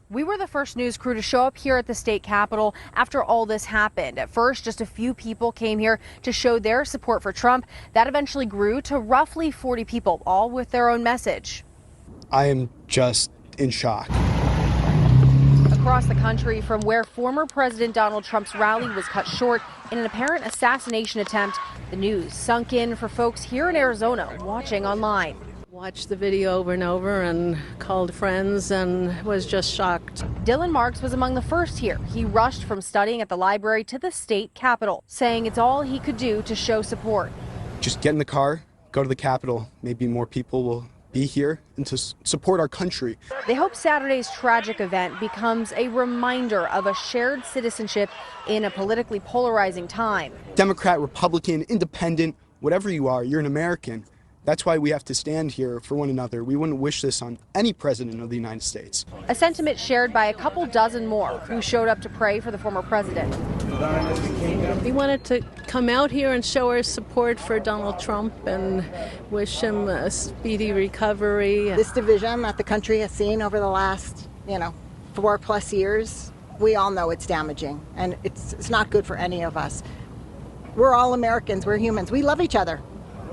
We were the first news crew to show up here at the state capitol after all this happened. At first, just a few people came here to show their support for Trump. That eventually grew to roughly 40 people, all with their own message. I am just in shock. Across the country, from where former President Donald Trump's rally was cut short in an apparent assassination attempt, the news sunk in for folks here in Arizona watching online. Watched the video over and over and called friends and was just shocked. Dylan Marks was among the first here. He rushed from studying at the library to the state capitol, saying it's all he could do to show support. Just get in the car, go to the Capitol. Maybe more people will be here and to support our country. They hope Saturday's tragic event becomes a reminder of a shared citizenship in a politically polarizing time. Democrat, Republican, independent, whatever you are, you're an American. That's why we have to stand here for one another. We wouldn't wish this on any president of the United States. A sentiment shared by a couple dozen more who showed up to pray for the former president. We wanted to come out here and show our support for Donald Trump and wish him a speedy recovery. This division that the country has seen over the last, 4+ years, we all know it's damaging, and it's not good for any of us. We're all Americans. We're humans. We love each other,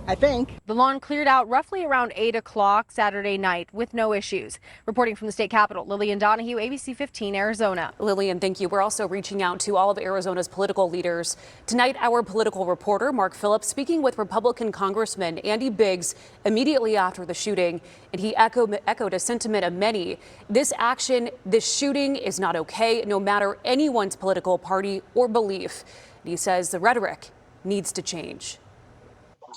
I think. The lawn cleared out roughly around 8 o'clock Saturday night with no issues. Reporting from the state capitol, Lillian Donahue, ABC 15, Arizona. Lillian, thank you. We're also reaching out to all of Arizona's political leaders. Tonight, our political reporter, Mark Phillips, speaking with Republican Congressman Andy Biggs immediately after the shooting, and he echoed a sentiment of many. This action, this shooting is not okay, no matter anyone's political party or belief. And he says the rhetoric needs to change.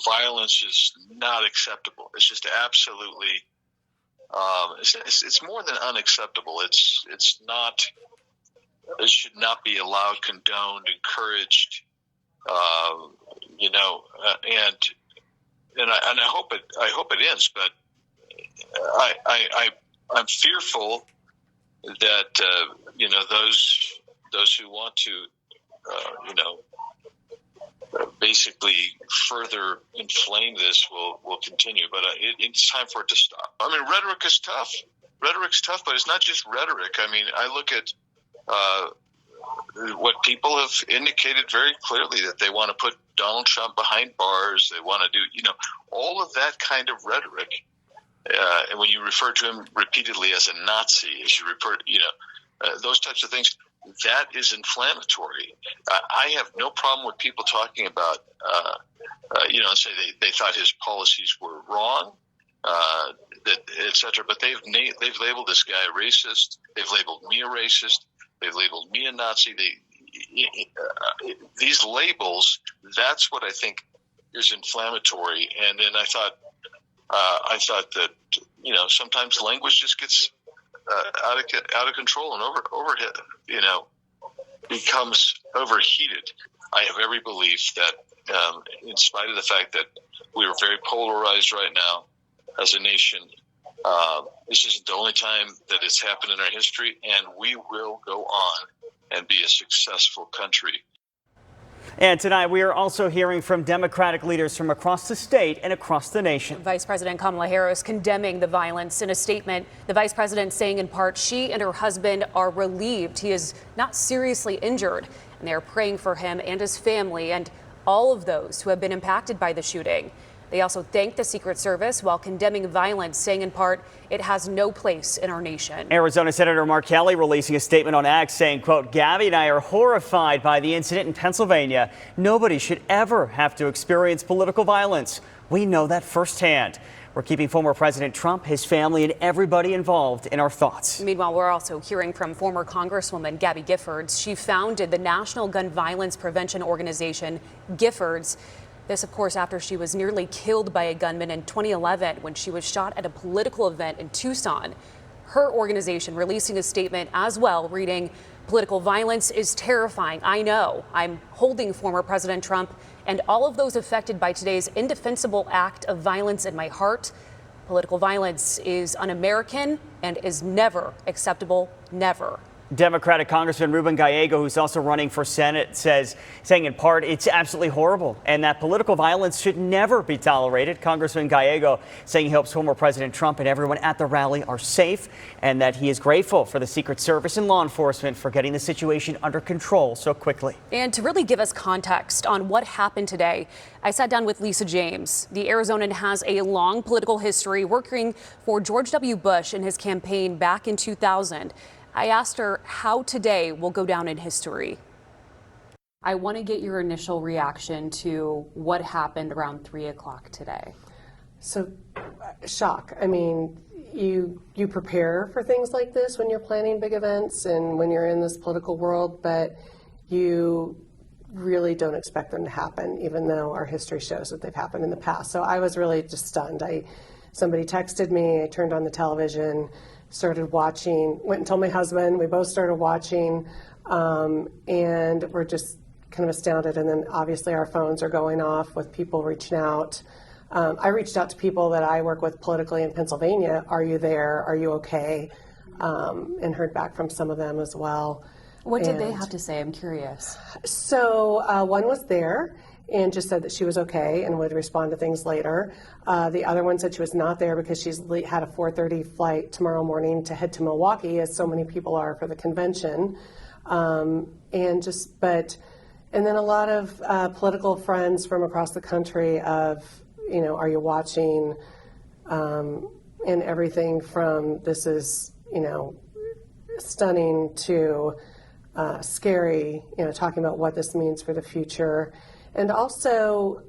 Violence is not acceptable. It's just absolutely, it's more than unacceptable. It's not, it should not be allowed, condoned, encouraged, and I hope it ends, but I'm fearful that, those who want to, basically further inflame this will continue, but it's time for it to stop. I mean, rhetoric is tough. Rhetoric's tough, but it's not just rhetoric. I mean, I look at what people have indicated very clearly, that they want to put Donald Trump behind bars. They want to do, all of that kind of rhetoric. And when you refer to him repeatedly as a Nazi, as you refer, those types of things, that is inflammatory. I have no problem with people talking about, and say they thought his policies were wrong, et cetera. But they've labeled this guy a racist. They've labeled me a racist. They've labeled me a Nazi. These labels, that's what I think is inflammatory. And then I thought that sometimes language just gets out of control and overhead, becomes overheated. I have every belief that, in spite of the fact that we are very polarized right now as a nation, this isn't the only time that it's happened in our history, and we will go on and be a successful country. And tonight we are also hearing from Democratic leaders from across the state and across the nation. Vice President Kamala Harris condemning the violence in a statement. The vice president saying in part she and her husband are relieved he is not seriously injured, and they are praying for him and his family and all of those who have been impacted by the shooting. They also thanked the Secret Service while condemning violence, saying in part, it has no place in our nation. Arizona Senator Mark Kelly releasing a statement on X saying, quote, Gabby and I are horrified by the incident in Pennsylvania. Nobody should ever have to experience political violence. We know that firsthand. We're keeping former President Trump, his family, and everybody involved in our thoughts. Meanwhile, we're also hearing from former Congresswoman Gabby Giffords. She founded the National Gun Violence Prevention Organization, Giffords. This, of course, after she was nearly killed by a gunman in 2011 when she was shot at a political event in Tucson. Her organization releasing a statement as well, reading, political violence is terrifying. I know. I'm holding former President Trump and all of those affected by today's indefensible act of violence in my heart. Political violence is un-American and is never acceptable, never. Democratic Congressman Ruben Gallego, who's also running for Senate, saying in part it's absolutely horrible and that political violence should never be tolerated. Congressman Gallego saying he hopes former President Trump and everyone at the rally are safe and that he is grateful for the Secret Service and law enforcement for getting the situation under control so quickly. And to really give us context on what happened today, I sat down with Lisa James. The Arizonan has a long political history working for George W. Bush in his campaign back in 2000. I asked her how today will go down in history. I want to get your initial reaction to what happened around 3 o'clock today. So, shock. I mean, you prepare for things like this when you're planning big events and when you're in this political world, but you really don't expect them to happen, even though our history shows that they've happened in the past. So I was really just stunned. Somebody texted me, I turned on the television, started watching, went and told my husband, we both started watching, and we're just kind of astounded. And then obviously our phones are going off with people reaching out. I reached out to people that I work with politically in Pennsylvania. Are you there? Are you okay? And heard back from some of them as well. What did they have to say? I'm curious. So one was there and just said that she was okay and would respond to things later. The other one said she was not there because she's had a 4:30 flight tomorrow morning to head to Milwaukee, as so many people are for the convention. And then a lot of political friends from across the country of, are you watching? And everything from this is, stunning to scary, talking about what this means for the future. And also,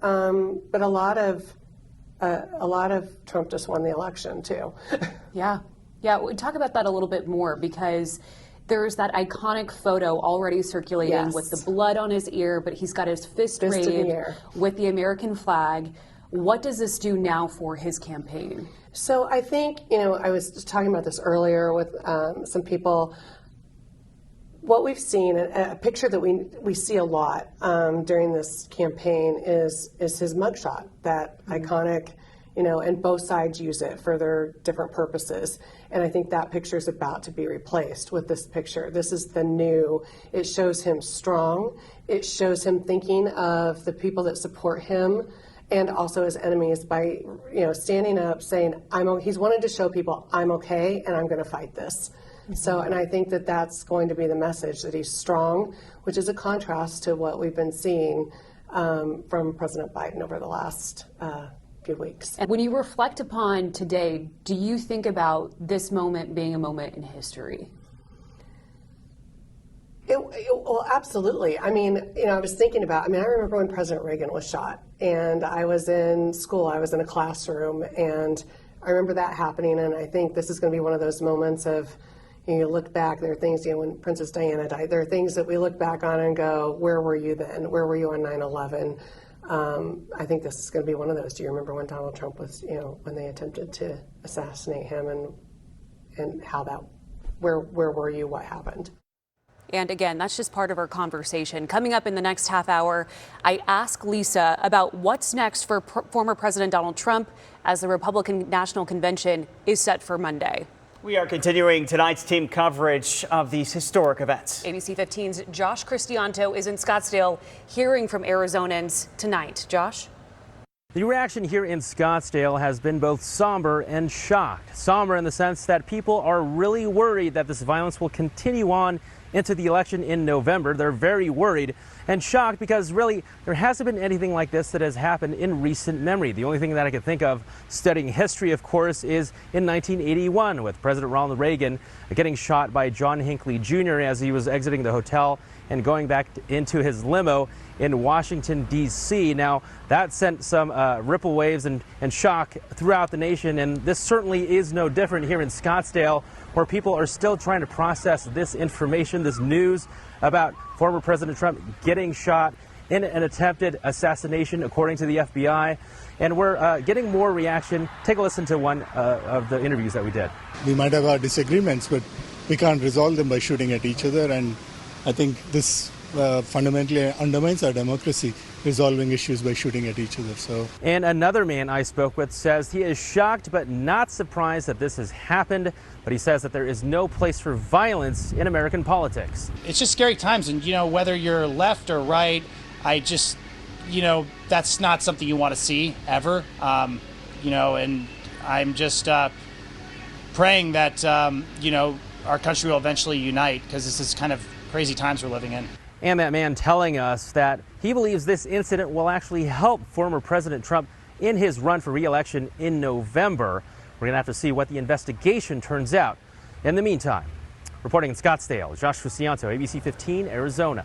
but a lot of Trump just won the election too. Yeah. We talk about that a little bit more because there's that iconic photo already circulating with the blood on his ear, but he's got his fist raised in the air with the American flag. What does this do now for his campaign? So I think, I was just talking about this earlier with some people. What we've seen, a picture that we see a lot during this campaign is his mugshot, that iconic, and both sides use it for their different purposes. And I think that picture is about to be replaced with this picture. This is the new, it shows him strong. It shows him thinking of the people that support him and also his enemies by, standing up saying, he's wanted to show people I'm okay and I'm going to fight this. So, and I think that that's going to be the message, that he's strong, which is a contrast to what we've been seeing from President Biden over the last few weeks. And when you reflect upon today, do you think about this moment being a moment in history? Well, absolutely. I mean, I was thinking about, I remember when President Reagan was shot, and I was in school, I was in a classroom, and I remember that happening, and I think this is going to be one of those moments of, you look back, there are things, when Princess Diana died, there are things that we look back on and go, where were you then? Where were you on 9/11? I think this is going to be one of those. Do you remember when Donald Trump was, when they attempted to assassinate him, and how that, where were you, what happened? And again, that's just part of our conversation. Coming up in the next half hour, I ask Lisa about what's next for former President Donald Trump as the Republican National Convention is set for Monday. We are continuing tonight's team coverage of these historic events. ABC 15's Josh Crisanto is in Scottsdale hearing from Arizonans tonight. Josh? The reaction here in Scottsdale has been both somber and shocked. Somber in the sense that people are really worried that this violence will continue on into the election in November. They're very worried, and shocked because really there hasn't been anything like this that has happened in recent memory. The only thing that I can think of studying history, of course, is in 1981 with President Ronald Reagan getting shot by John Hinckley Jr. as he was exiting the hotel and going back into his limo in Washington, D.C. Now, that sent some ripple waves and shock throughout the nation, and this certainly is no different here in Scottsdale, where people are still trying to process this information, this news about former President Trump getting shot in an attempted assassination, according to the FBI. And we're getting more reaction. Take a listen to one of the interviews that we did. We might have our disagreements, but we can't resolve them by shooting at each other, and I think this fundamentally undermines our democracy. resolving issues by shooting at each other. So. And another man I spoke with says he is shocked but not surprised that this has happened, but he says that there is no place for violence in American politics. It's just scary times, and whether you're left or right, I just, that's not something you want to see ever. And I'm just praying that our country will eventually unite, because this is kind of crazy times we're living in. And that man telling us that he believes this incident will actually help former President Trump in his run for re-election in November. We're going to have to see what the investigation turns out. In the meantime, reporting in Scottsdale, Josh Crisanto, ABC 15, Arizona.